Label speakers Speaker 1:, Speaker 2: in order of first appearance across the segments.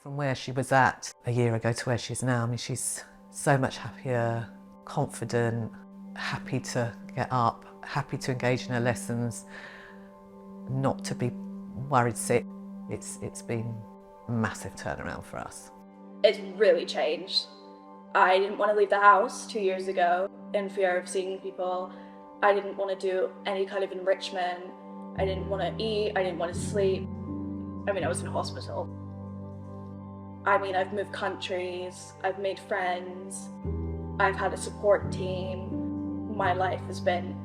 Speaker 1: From where she was at a year ago to where she is now, I mean, she's so much happier, confident, happy to get up, happy to engage in her lessons, not to be worried sick. It's been a massive turnaround for us.
Speaker 2: It's really changed. I didn't want to leave the house 2 years ago in fear of seeing people. I didn't want to do any kind of enrichment. I didn't want to eat, I didn't want to sleep. I mean, I was in hospital. I mean, I've moved countries, I've made friends, I've had a support team. My life has been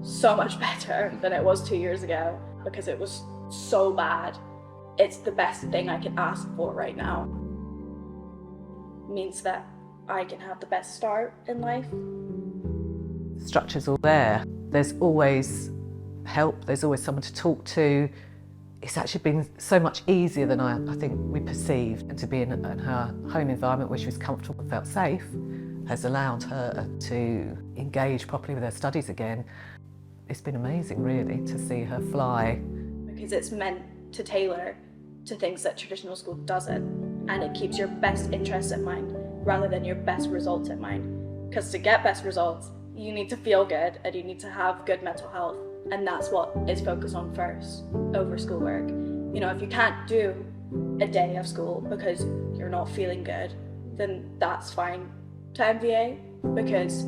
Speaker 2: so much better than it was 2 years ago because it was so bad. It's the best thing I can ask for right now. It means that I can have the best start in life.
Speaker 1: The structure's all there. There's always help, there's always someone to talk to. It's actually been so much easier than I think we perceived. And to be in her home environment where she was comfortable and felt safe has allowed her to engage properly with her studies again. It's been amazing, really, to see her fly.
Speaker 2: Because it's meant to tailor to things that traditional school doesn't, and it keeps your best interests in mind rather than your best results in mind. Because to get best results, you need to feel good and you need to have good mental health, and that's what is focused on first over schoolwork. You know, if you can't do a day of school because you're not feeling good, then that's fine to MVA, because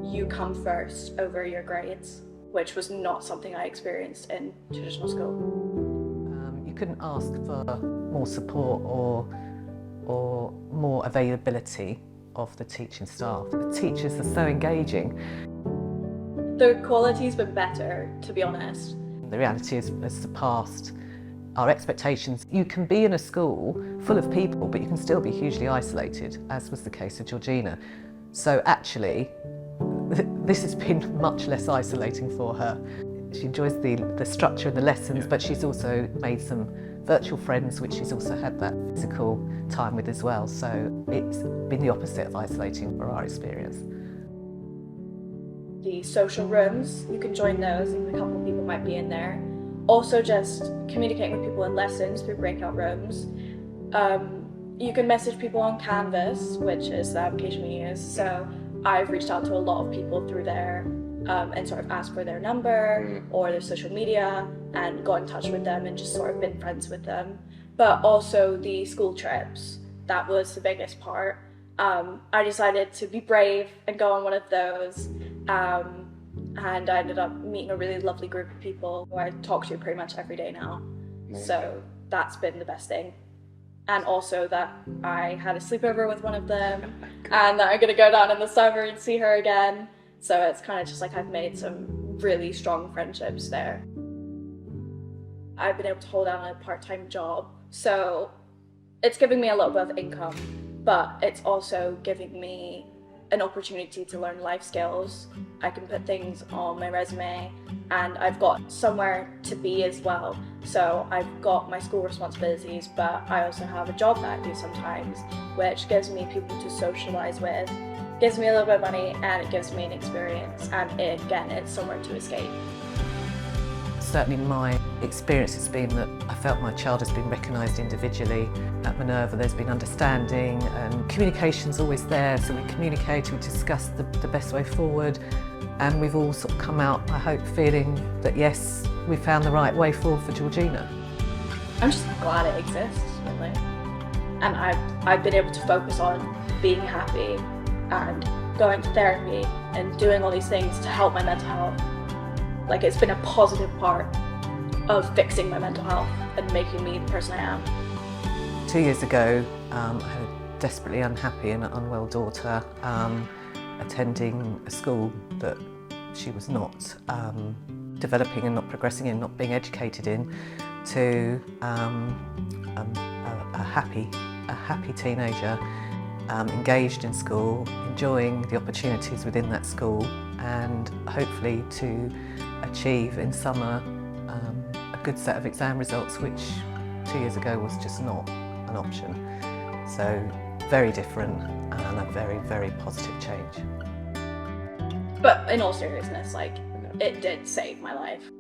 Speaker 2: you come first over your grades, which was not something I experienced in traditional school.
Speaker 1: You couldn't ask for more support or more availability of the teaching staff. The teachers are so engaging.
Speaker 2: The quality's been better, to be honest.
Speaker 1: The reality has surpassed our expectations. You can be in a school full of people, but you can still be hugely isolated, as was the case of Georgina. So actually, this has been much less isolating for her. She enjoys the structure and the lessons, but she's also made some virtual friends, which she's also had that physical time with as well. So it's been the opposite of isolating for our experience.
Speaker 2: The social rooms, you can join those, and a couple of people might be in there. Also just communicating with people in lessons through breakout rooms. You can message people on Canvas, which is the application we use. So I've reached out to a lot of people through there and sort of asked for their number or their social media and got in touch with them and just sort of been friends with them. But also the school trips, that was the biggest part. I decided to be brave and go on one of those. And I ended up meeting a really lovely group of people who I talk to pretty much every day now. So that's been the best thing. And also that I had a sleepover with one of them and that I'm gonna go down in the summer and see her again. So it's kind of just like I've made some really strong friendships there. I've been able to hold down a part-time job. So it's giving me a little bit of income, but it's also giving me an opportunity to learn life skills. I can put things on my resume and I've got somewhere to be as well. So I've got my school responsibilities, but I also have a job that I do sometimes, which gives me people to socialize with, gives me a little bit of money, and it gives me an experience. And again, it's somewhere to escape.
Speaker 1: Certainly my experience has been that I felt my child has been recognised individually. At Minerva there's been understanding and communication's always there, so we communicate, we discuss the best way forward, and we've all sort of come out, I hope, feeling that yes, we found the right way forward for Georgina.
Speaker 2: I'm just glad it exists, really. And I've been able to focus on being happy and going to therapy and doing all these things to help my mental health. Like, it's been a positive part of fixing my mental health and making me the person I am.
Speaker 1: 2 years ago, I had a desperately unhappy and unwell daughter attending a school that she was not developing and not progressing in, not being educated in, to a happy teenager, engaged in school, enjoying the opportunities within that school, and hopefully to achieve in summer a good set of exam results, which 2 years ago was just not an option. So very different and a very, very positive change.
Speaker 2: But in all seriousness, like, it did save my life.